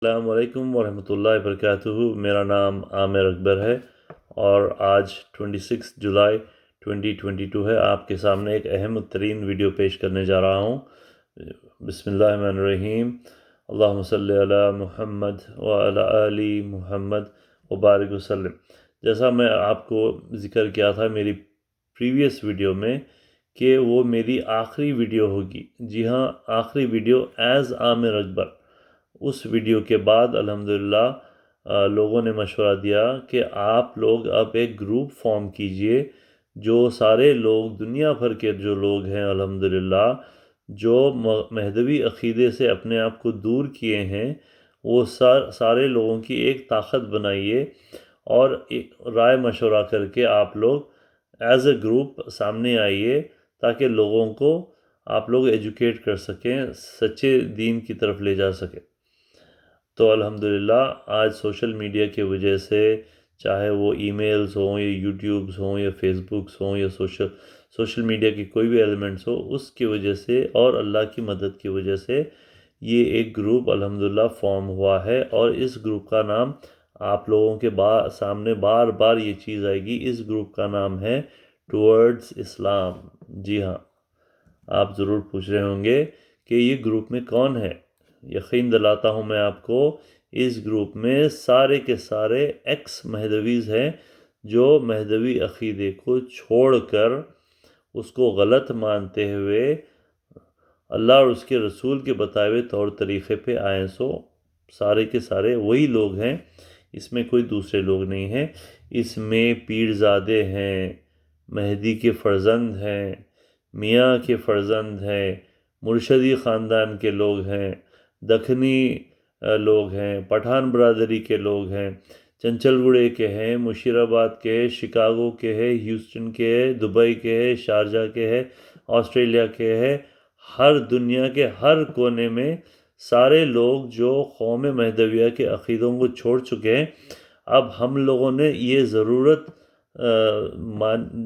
السلام علیکم ورحمۃ اللہ وبرکاتہ۔ میرا نام عامر اکبر ہے اور آج 26 جولائی 2022 ہے۔ آپ کے سامنے ایک اہم ترین ویڈیو پیش کرنے جا رہا ہوں۔ بسم اللہ الرحمن الرحیم۔ اللہم صلی علی محمد وعلی آل محمد وبارک وسلم۔ جیسا میں آپ کو ذکر کیا تھا میری پریویس ویڈیو میں کہ وہ میری آخری ویڈیو ہوگی۔ جی ہاں، آخری ویڈیو ایز عامر اکبر۔ اس ویڈیو کے بعد الحمدللہ لوگوں نے مشورہ دیا کہ آپ لوگ اب ایک گروپ فارم کیجئے، جو سارے لوگ دنیا بھر کے جو لوگ ہیں الحمدللہ جو مہدوی عقیدے سے اپنے آپ کو دور کیے ہیں، وہ سارے لوگوں کی ایک طاقت بنائیے اور رائے مشورہ کر کے آپ لوگ ایز اے گروپ سامنے آئیے تاکہ لوگوں کو آپ لوگ ایجوکیٹ کر سکیں، سچے دین کی طرف لے جا سکیں۔ تو الحمدللہ آج سوشل میڈیا کی وجہ سے، چاہے وہ ای میلز ہوں یا یوٹیوبز ہوں یا فیس بکس ہوں یا سوشل میڈیا کی کوئی بھی ایلیمنٹس ہو، اس کی وجہ سے اور اللہ کی مدد کی وجہ سے یہ ایک گروپ الحمدللہ فارم ہوا ہے، اور اس گروپ کا نام آپ لوگوں کے سامنے بار بار یہ چیز آئے گی۔ اس گروپ کا نام ہے ٹورڈز اسلام۔ جی ہاں، آپ ضرور پوچھ رہے ہوں گے کہ یہ گروپ میں کون ہے۔ یقین دلاتا ہوں میں آپ کو، اس گروپ میں سارے کے سارے ایکس مہدویز ہیں جو مہدوی عقیدے کو چھوڑ کر اس کو غلط مانتے ہوئے اللہ اور اس کے رسول کے بتائے ہوئے طور طریقے پہ آئے۔ سارے کے سارے وہی لوگ ہیں، اس میں کوئی دوسرے لوگ نہیں ہیں۔ اس میں پیرزادے ہیں، مہدی کے فرزند ہیں، میاں کے فرزند ہیں، مرشدی خاندان کے لوگ ہیں، دکھنی لوگ ہیں، پٹھان برادری کے لوگ ہیں، چنچل گڑے کے ہیں، مشیر آباد کے ہیں، شکاگو کے ہیں، ہیوسٹن کے ہیں، دبئی کے ہیں، شارجہ کے ہیں، آسٹریلیا کے ہیں۔ ہر دنیا کے ہر کونے میں سارے لوگ جو قوم مہدویہ کے عقیدوں کو چھوڑ چکے ہیں، اب ہم لوگوں نے یہ ضرورت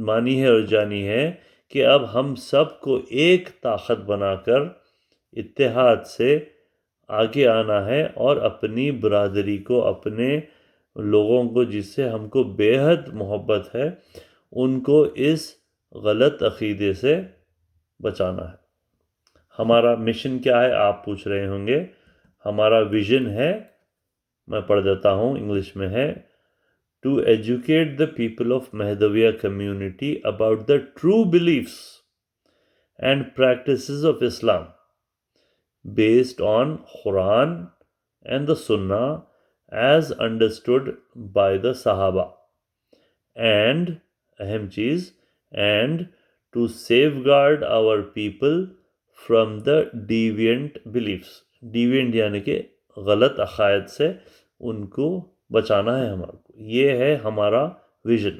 مانی ہے اور جانی ہے کہ اب ہم سب کو ایک طاقت بنا کر اتحاد سے آگے آنا ہے اور اپنی برادری کو، اپنے لوگوں کو جس سے ہم کو بے حد محبت ہے، ان کو اس غلط عقیدے سے بچانا ہے۔ ہمارا مشن کیا ہے آپ پوچھ رہے ہوں گے۔ ہمارا ویژن ہے، میں پڑھ دیتا ہوں، انگلش میں ہے: to educate the people of Mahdaviya community about the true beliefs and practices of Islam based on Quran and the Sunnah as understood by the Sahaba, and اہم چیز and to safeguard our people from the deviant beliefs۔ deviant یعنی کہ غلط عقائد سے ان کو بچانا ہے ہمارے کو۔ یہ ہے ہمارا vision.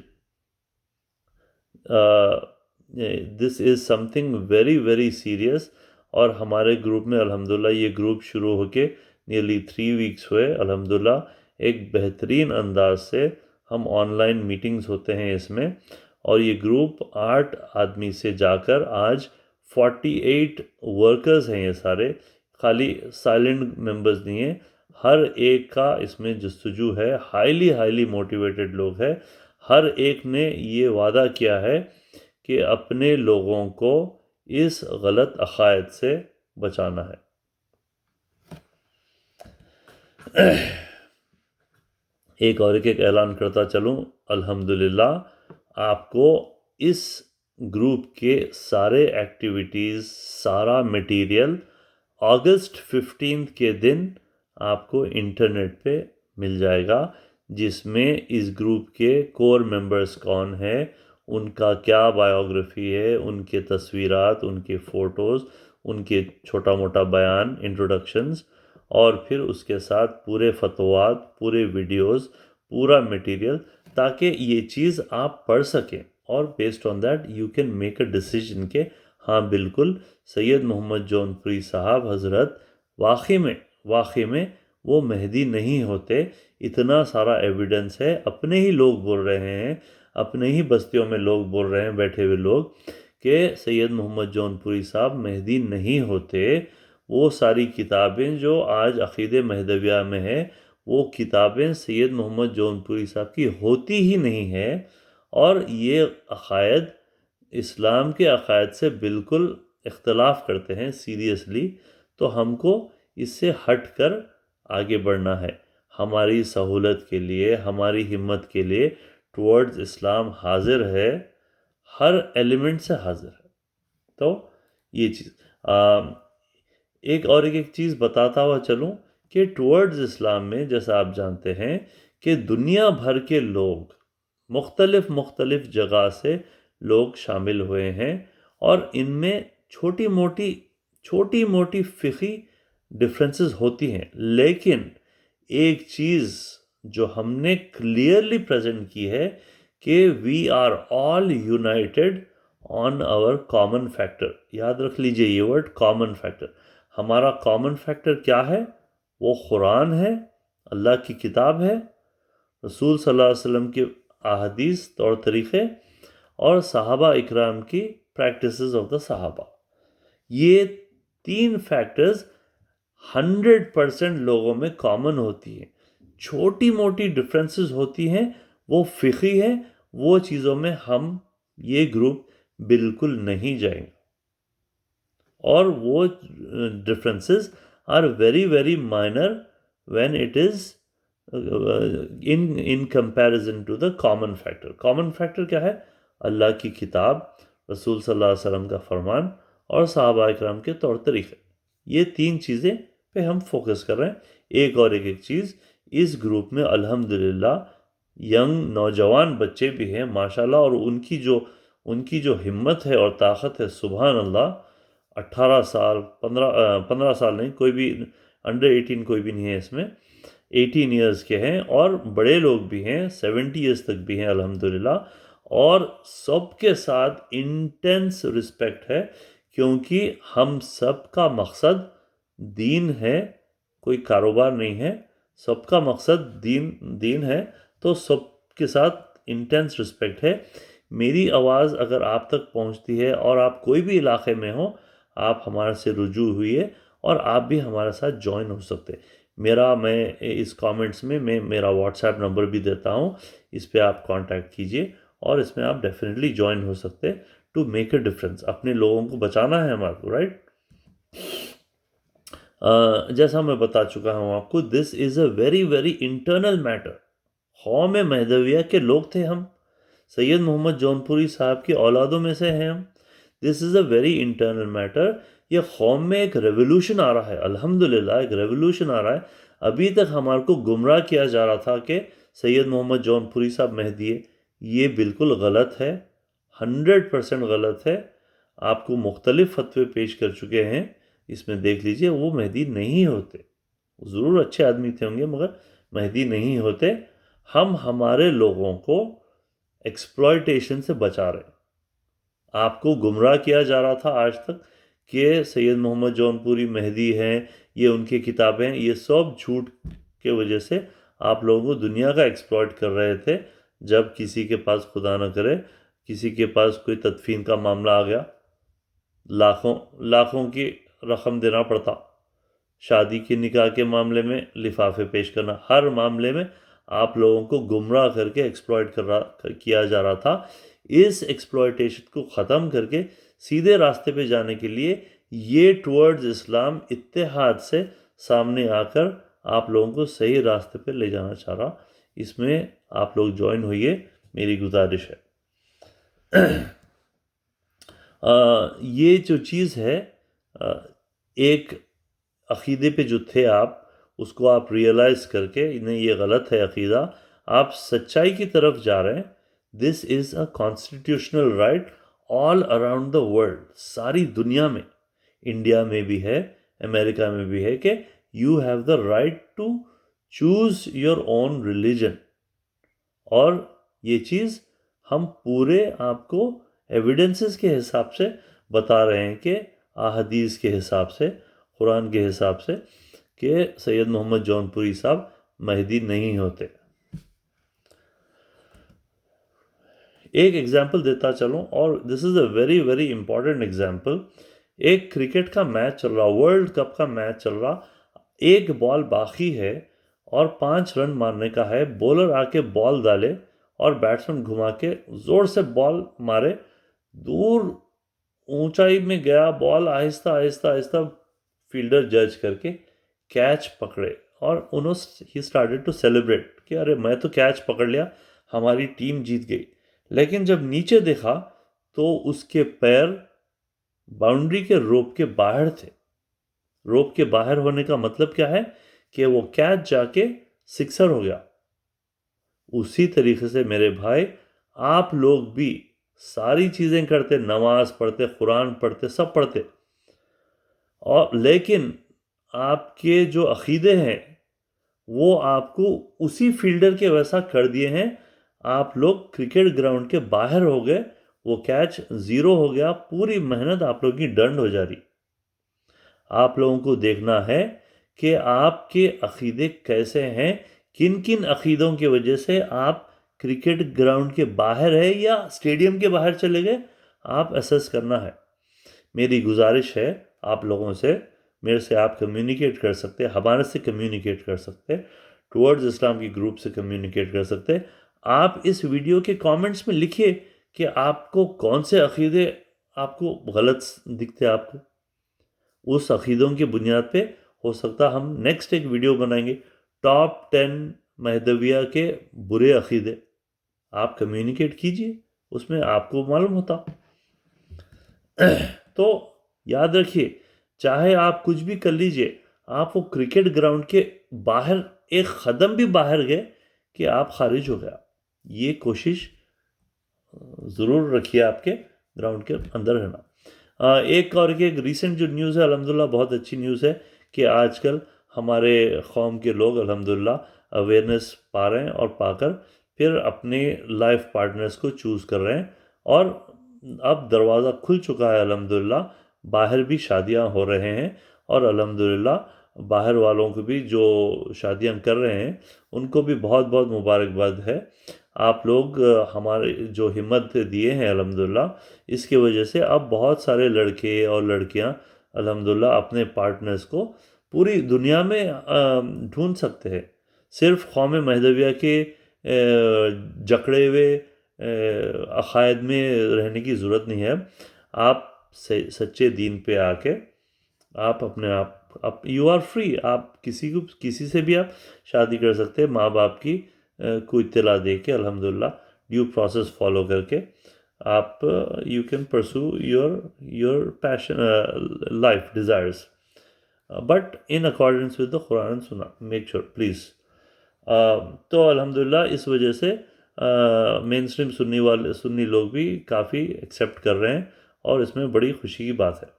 This is something very very serious, اور ہمارے گروپ میں الحمدللہ یہ گروپ شروع ہو کے نیئرلی 3 ویکس ہوئے۔ الحمدللہ ایک بہترین انداز سے ہم آن لائن میٹنگز ہوتے ہیں اس میں، اور یہ گروپ 8 آدمی سے جا کر آج 48 ورکرز ہیں۔ یہ سارے خالی سائلنٹ ممبرز نہیں ہیں، ہر ایک کا اس میں جستجو ہے، ہائیلی موٹیویٹڈ لوگ ہیں۔ ہر ایک نے یہ وعدہ کیا ہے کہ اپنے لوگوں کو اس غلط عقائد سے بچانا ہے۔ ایک اعلان کرتا چلوں، الحمدللہ آپ کو اس گروپ کے سارے ایکٹیویٹیز، سارا میٹیریل اگست 15 کے دن آپ کو انٹرنیٹ پہ مل جائے گا، جس میں اس گروپ کے کور ممبرز کون ہیں، ان کا کیا بایوگرافی ہے، ان کے تصویرات، ان کے فوٹوز، ان کے چھوٹا موٹا بیان، انٹروڈکشنز، اور پھر اس کے ساتھ پورے فتوات، پورے ویڈیوز، پورا میٹیریل، تاکہ یہ چیز آپ پڑھ سکیں اور based on that you can make a decision کہ ہاں بالکل سید محمد جون پوری صاحب حضرت واقعی میں وہ مہدی نہیں ہوتے۔ اتنا سارا ایویڈنس ہے، اپنے ہی لوگ بول رہے ہیں، اپنے ہی بستیوں میں لوگ بول رہے ہیں، بیٹھے ہوئے لوگ، کہ سید محمد جون پوری صاحب مہدی نہیں ہوتے، وہ ساری کتابیں جو آج عقید مہدویہ میں ہیں وہ کتابیں سید محمد جون پوری صاحب کی ہوتی ہی نہیں ہے، اور یہ عقائد اسلام کے عقائد سے بالکل اختلاف کرتے ہیں سیریسلی. تو ہم کو اس سے ہٹ کر آگے بڑھنا ہے. ہماری سہولت کے لیے، ہماری ہمت کے لیے ٹورڈز اسلام حاضر ہے، ہر ایلیمنٹ سے حاضر ہے. تو یہ چیز ایک چیز بتاتا ہوا چلوں کہ ٹورڈز اسلام میں جیسا آپ جانتے ہیں کہ دنیا بھر کے لوگ مختلف جگہ سے لوگ شامل ہوئے ہیں، اور ان میں چھوٹی موٹی فقہی ڈفرینسز ہوتی ہیں، لیکن ایک چیز جو ہم نے کلیئرلی پریزنٹ کی ہے کہ we are all united on our common factor. یاد رکھ لیجئے یہ ورڈ کامن فیکٹر. ہمارا کامن فیکٹر کیا ہے؟ وہ قرآن ہے، اللہ کی کتاب ہے، رسول صلی اللہ علیہ وسلم کے احادیث طور طریقے، اور صحابہ اکرام کی پریکٹسز آف دا صحابہ. یہ 3 فیکٹرز 100% لوگوں میں کامن ہوتی ہیں. چھوٹی موٹی ڈفرینسز ہوتی ہیں، وہ فقہی ہیں، وہ چیزوں میں ہم یہ گروپ بالکل نہیں جائیں گے، اور وہ differences are very minor when it is in comparison to the common factor. common factor کیا ہے؟ اللہ کی کتاب، رسول صلی اللہ علیہ وسلم کا فرمان، اور صحابہ اکرام کے طور طریقے. یہ 3 چیزیں پہ ہم فوکس کر رہے ہیں. ایک چیز، اس گروپ میں الحمدللہ ینگ نوجوان بچے بھی ہیں ماشاءاللہ، اور ان کی جو ہمت ہے اور طاقت ہے، سبحان اللہ. 18 سال 15 سال نہیں، کوئی بھی انڈر 18 کوئی بھی نہیں ہے اس میں، 18 ایئرز کے ہیں، اور بڑے لوگ بھی ہیں 70 ایئرز تک بھی ہیں الحمدللہ. اور سب کے ساتھ انٹینس رسپیکٹ ہے، کیونکہ ہم سب کا مقصد دین ہے، کوئی کاروبار نہیں ہے. سب کا مقصد دین ہے، تو سب کے ساتھ انٹینس رسپیکٹ ہے. میری آواز اگر آپ تک پہنچتی ہے اور آپ کوئی بھی علاقے میں ہو، آپ ہمارے سے رجوع ہوئیے، اور آپ بھی ہمارے ساتھ جوائن ہو سکتے. میں اس کامنٹس میں میرا واٹس ایپ نمبر بھی دیتا ہوں، اس پہ آپ کانٹیکٹ کیجئے، اور اس میں آپ ڈیفینیٹلی جوائن ہو سکتے ٹو میک اے ڈفرینس. اپنے لوگوں کو بچانا ہے ہمارے کو، رائٹ؟ جیسا میں بتا چکا ہوں آپ کو، دس is a very internal metre. قوم مہدویہ کے لوگ تھے ہم، سید محمد جون پوری صاحب کی اولادوں میں سے ہیں ہم. دس is a very internal metre. یہ قوم میں ایک ریولوشن آ رہا ہے، الحمدللہ ایک ریولوشن آ رہا ہے. ابھی تک ہمارے کو گمراہ کیا جا رہا تھا کہ سید محمد جون پوری صاحب مہدی ہے. یہ بالکل غلط ہے، 100% غلط ہے. آپ کو مختلف فتوے پیش کر چکے ہیں، اس میں دیکھ لیجئے. وہ مہدی نہیں ہوتے، ضرور اچھے آدمی تھے ہوں گے، مگر مہدی نہیں ہوتے. ہم ہمارے لوگوں کو ایکسپلائٹیشن سے بچا رہے ہیں. آپ کو گمراہ کیا جا رہا تھا آج تک کہ سید محمد جون پوری مہدی ہیں، یہ ان کی کتابیں، یہ سب جھوٹ کے وجہ سے آپ لوگوں کو دنیا کا ایکسپلائٹ کر رہے تھے. جب کسی کے پاس خدا نہ کرے کسی کے پاس کوئی تدفین کا معاملہ آ گیا، لاکھوں کی رقم دینا پڑتا. شادی کے نکاح کے معاملے میں لفافے پیش کرنا، ہر معاملے میں آپ لوگوں کو گمراہ کر کے ایکسپلائٹ کیا جا رہا تھا. اس ایکسپلائٹیشن کو ختم کر کے سیدھے راستے پہ جانے کے لیے یہ ٹورڈز اسلام اتحاد سے سامنے آ کر آپ لوگوں کو صحیح راستے پہ لے جانا چاہ رہا. اس میں آپ لوگ جوائن ہوئیے، میری گزارش ہے. یہ جو چیز ہے، ایک عقیدے پہ جو تھے آپ، اس کو آپ ریئلائز کر کے نہیں یہ غلط ہے عقیدہ، آپ سچائی کی طرف جا رہے ہیں. This is a constitutional right all around the world. ساری دنیا میں، انڈیا میں بھی ہے، امریکہ میں بھی ہے، کہ you have the right to choose your own religion. اور یہ چیز ہم پورے آپ کو ایویڈنسز کے حساب سے بتا رہے ہیں، کہ احادیث کے حساب سے، قرآن کے حساب سے، کہ سید محمد جون پوری صاحب مہدی نہیں ہوتے. ایک ایگزامپل دیتا چلوں، اور دس is a very important example. ایک کرکٹ کا میچ چل رہا، ورلڈ کپ کا میچ چل رہا، ایک بال باقی ہے اور 5 رن مارنے کا ہے، بولر آ کے بال ڈالے اور بیٹسمین گھما کے زور سے بال مارے، دور اونچائی میں گیا بال، آہستہ آہستہ آہستہ فیلڈر جج کر کے کیچ پکڑے اور ہی اسٹارٹیڈ ٹو سیلیبریٹ کہ ارے میں تو کیچ پکڑ لیا، ہماری ٹیم جیت گئی. لیکن جب نیچے دیکھا تو اس کے پیر باؤنڈری کے روپ کے باہر تھے. روپ کے باہر ہونے کا مطلب کیا ہے کہ وہ کیچ جا کے سکسر ہو گیا. اسی طریقے سے میرے بھائی آپ لوگ بھی ساری چیزیں کرتے، نماز پڑھتے، قرآن پڑھتے، سب پڑھتے، اور لیکن آپ کے جو عقیدے ہیں وہ آپ کو اسی فیلڈر کے ویسا کر دیے ہیں. آپ لوگ کرکٹ گراؤنڈ کے باہر ہو گئے، وہ کیچ زیرو ہو گیا، پوری محنت آپ لوگوں کی ڈنڈ ہو جا رہی. آپ لوگوں کو دیکھنا ہے کہ آپ کے عقیدے کیسے ہیں، کن کن عقیدوں کی وجہ سے آپ کرکٹ گراؤنڈ کے باہر ہے یا اسٹیڈیم کے باہر چلے گئے، آپ اسیس کرنا ہے. میری گزارش ہے آپ لوگوں سے، میرے سے آپ کمیونیکیٹ کر سکتے، ہمارے سے کمیونیکیٹ کر سکتے، ٹورڈز اسلام کی گروپ سے کمیونیکیٹ کر سکتے. آپ اس ویڈیو کے کامنٹس میں لکھیے کہ آپ کو کون سے عقیدے آپ کو غلط دکھتے. آپ کو اس عقیدوں کی بنیاد پہ ہو سکتا ہم نیکسٹ ایک ویڈیو بنائیں گے، ٹاپ 10 مہدویہ کے برے عقیدے. آپ کمیونیکیٹ کیجئے، اس میں آپ کو معلوم ہوتا. تو یاد رکھیے، چاہے آپ کچھ بھی کر لیجئے، آپ وہ کرکٹ گراؤنڈ کے باہر ایک قدم بھی باہر گئے کہ آپ خارج ہو گیا. یہ کوشش ضرور رکھیے آپ کے گراؤنڈ کے اندر رہنا. ایک اور ایک ریسنٹ جو نیوز ہے الحمدللہ بہت اچھی نیوز ہے کہ آج کل ہمارے قوم کے لوگ الحمدللہ اویئرنیس پا رہے ہیں اور پا کر پھر اپنے لائف پارٹنرز کو چوز کر رہے ہیں، اور اب دروازہ کھل چکا ہے الحمدللہ. باہر بھی شادیاں ہو رہے ہیں اور الحمدللہ باہر والوں کو بھی جو شادیاں کر رہے ہیں ان کو بھی بہت بہت مبارکباد ہے. آپ لوگ ہمارے جو ہمت دیے ہیں الحمدللہ، اس کی وجہ سے اب بہت سارے لڑکے اور لڑکیاں الحمدللہ اپنے پارٹنرز کو پوری دنیا میں ڈھونڈ سکتے ہیں. صرف قوم مہدویہ کے جکڑے ہوئے عقائد میں رہنے کی ضرورت نہیں ہے. آپ سچے دین پہ آ کے آپ اپنے آپ یو آر فری. آپ کسی سے بھی آپ شادی کر سکتے ہیں، ماں باپ کی کو اطلاع دے کے الحمدللہ ڈیو پروسیس فالو کر کے آپ you can pursue your passion life desires but in accordance with the Quran and سنہ. Make sure please. تو الحمدللہ اس وجہ سے مین اسٹریم سنی لوگ بھی کافی ایکسیپٹ کر رہے ہیں اور اس میں بڑی خوشی کی بات ہے.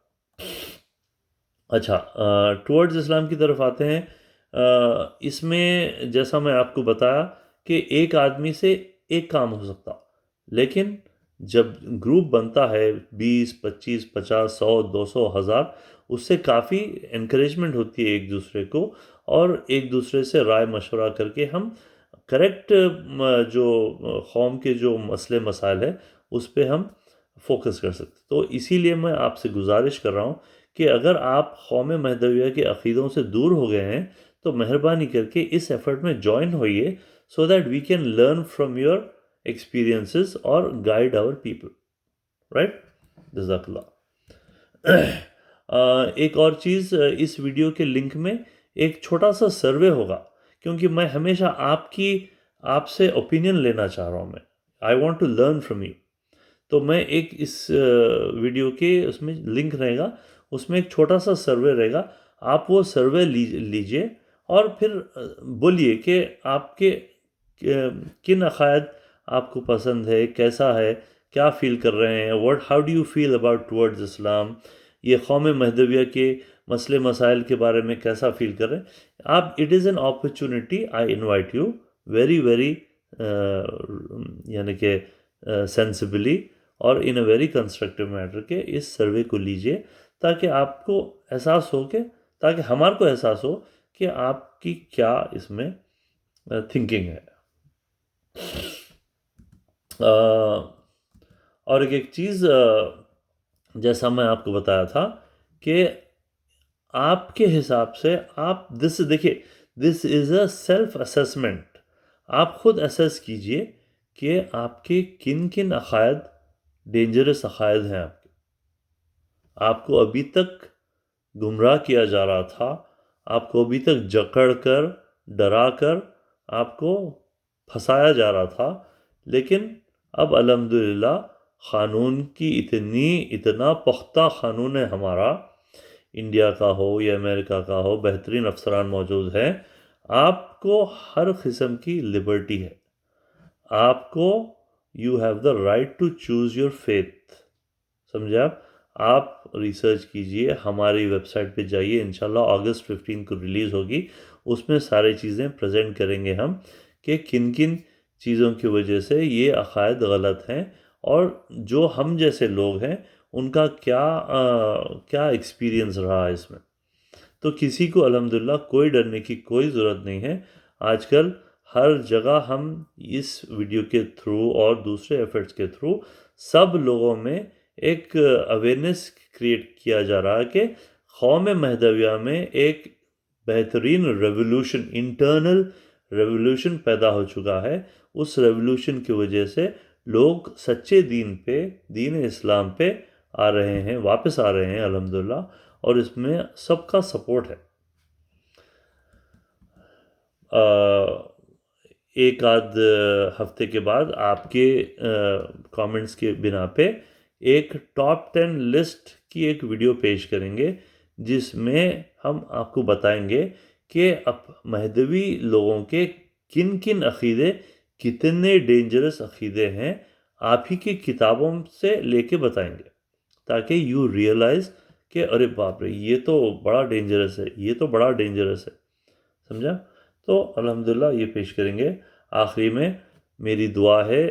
اچھا، ٹورڈز اسلام کی طرف آتے ہیں. اس میں جیسا میں آپ کو بتایا کہ ایک آدمی سے ایک کام ہو سکتا، لیکن جب گروپ بنتا ہے 20 25 50 100 200 1000، اس سے کافی انکریجمنٹ ہوتی ہے ایک دوسرے کو، اور ایک دوسرے سے رائے مشورہ کر کے ہم کریکٹ جو قوم کے جو مسئلے مسائل ہے اس پہ ہم فوکس کر سکتے. تو اسی لیے میں آپ سے گزارش کر رہا ہوں کہ اگر آپ قوم مہدویہ کے عقیدوں سے دور ہو گئے ہیں تو مہربانی کر کے اس ایفرٹ میں جوائن ہوئیے، so that we can learn from your experiences اور گائیڈ آور پیپل. رائٹ؟ جزاک اللہ. ایک اور چیز، اس ویڈیو کے لنک میں ایک چھوٹا سا سروے ہوگا، کیونکہ میں ہمیشہ آپ سے اوپینین لینا چاہ رہا ہوں. میں I want to learn from you. تو میں ایک اس ویڈیو کے اس میں لنک رہے گا، اس میں ایک چھوٹا سا سروے رہے گا. آپ وہ سروے لیجئے اور پھر بولیے کہ آپ کے کن عقائد آپ کو پسند ہے، کیسا ہے، کیا فیل کر رہے ہیں، how do you feel about towards Islam. یہ قوم مہدویہ کے مسئلے مسائل کے بارے میں کیسا فیل کر رہے ہیں آپ. It is an opportunity, I invite you very یعنی کہ سینسبلی اور ان اے ویری کنسٹرکٹیو میٹر کے اس سروے کو لیجئے، تاکہ آپ کو احساس ہو تاکہ ہمارے کو احساس ہو کہ آپ کی کیا اس میں تھنکنگ ہے. اور ایک چیز جیسا میں آپ کو بتایا تھا کہ آپ کے حساب سے آپ دیکھیے دس از اے سیلف اسیسمنٹ. آپ خود اسیس کیجئے کہ آپ کے کن کن عقائد ڈینجرس عقائد ہیں. آپ کو ابھی تک گمراہ کیا جا رہا تھا، آپ کو ابھی تک جکڑ کر ڈرا کر آپ کو پھنسایا جا رہا تھا، لیکن اب الحمدللہ قانون کی اتنا پختہ قانون ہے ہمارا، انڈیا کا ہو یا امریکہ کا ہو، بہترین افسران موجود ہیں. آپ کو ہر قسم کی لبرٹی ہے. آپ کو you have the right to choose your faith. سمجھے آپ ریسرچ کیجئے، ہماری ویب سائٹ پہ جائیے، انشاءاللہ اگست 15 کو ریلیز ہوگی. اس میں سارے چیزیں پریزنٹ کریں گے ہم کہ کن کن چیزوں کی وجہ سے یہ عقائد غلط ہیں، اور جو ہم جیسے لوگ ہیں ان کا کیا ایکسپیرینس رہا اس میں. تو کسی کو الحمدللہ کوئی ڈرنے کی کوئی ضرورت نہیں ہے. آج کل ہر جگہ ہم اس ویڈیو کے تھرو اور دوسرے ایفرٹس کے تھرو سب لوگوں میں ایک اویئرنیس کریٹ کیا جا رہا ہے کہ قوم مہدویہ میں ایک بہترین ریولوشن، انٹرنل ریولوشن پیدا ہو چکا ہے. اس ریولوشن کی وجہ سے لوگ سچے دین پہ، دین اسلام پہ آ رہے ہیں، واپس آ رہے ہیں الحمدللہ، اور اس میں سب کا سپورٹ ہے. ایک آدھ ہفتے کے بعد آپ کے کامنٹس کے بنا پہ ایک ٹاپ 10 لسٹ کی ایک ویڈیو پیش کریں گے، جس میں ہم آپ کو بتائیں گے کہ مہدوی لوگوں کے کن کن عقیدے، کتنے ڈینجرس عقیدے ہیں، آپ ہی کی کتابوں سے لے کے بتائیں گے، تاکہ یو ریئلائز کہ ارے باپ رے یہ تو بڑا ڈینجرس ہے، یہ تو بڑا ڈینجرس ہے. سمجھا؟ تو الحمدللہ یہ پیش کریں گے. آخری میں میری دعا ہے،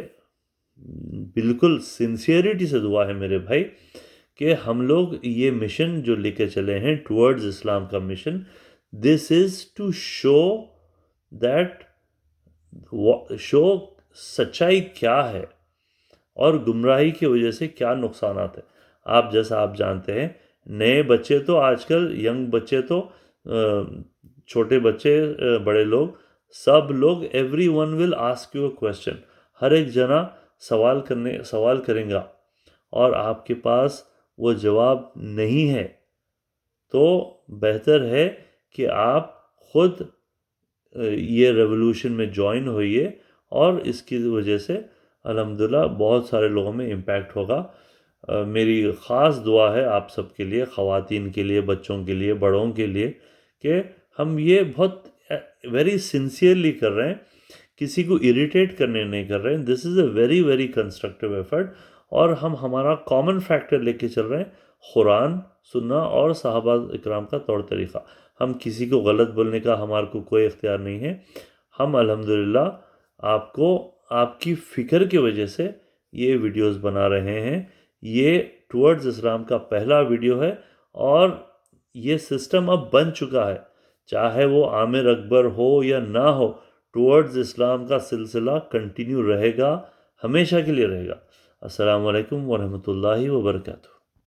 بالکل سنسیئرٹی سے دعا ہے میرے بھائی، کہ ہم لوگ یہ مشن جو لے کے چلے ہیں ٹورڈز اسلام کا mission, this is to show سچائی کیا ہے اور گمراہی کی وجہ سے کیا نقصانات ہیں. جیسا آپ جانتے ہیں، نئے بچے تو آج کل، ینگ بچے تو، چھوٹے بچے، بڑے لوگ، سب لوگ، everyone will ask you a question. ہر ایک جنا سوال کریں گا، اور آپ کے پاس وہ جواب نہیں ہے، تو بہتر ہے کہ آپ خود یہ ریولوشن میں جوائن ہوئیے، اور اس کی وجہ سے الحمدللہ بہت سارے لوگوں میں امپیکٹ ہوگا. میری خاص دعا ہے آپ سب کے لیے، خواتین کے لیے، بچوں کے لیے، بڑوں کے لیے، کہ ہم یہ بہت ویری سنسیئرلی کر رہے ہیں، کسی کو اریٹیٹ کرنے نہیں کر رہے ہیں. This is a very very constructive effort, اور ہمارا کامن فیکٹر لے کے چل رہے ہیں، قرآن، سنہ اور صحابہ اکرام کا طور طریقہ. ہم کسی کو غلط بولنے کا ہمارے کو کوئی اختیار نہیں ہے. ہم الحمدللہ آپ کی فکر کی وجہ سے یہ ویڈیوز بنا رہے ہیں. یہ ٹورڈز اسلام کا پہلا ویڈیو ہے، اور یہ سسٹم اب بن چکا ہے، چاہے وہ عامر اکبر ہو یا نہ ہو. ٹورڈز اسلام کا سلسلہ کنٹینیو رہے گا، ہمیشہ کے لیے رہے گا. السلام علیکم ورحمۃ اللہ وبرکاتہ.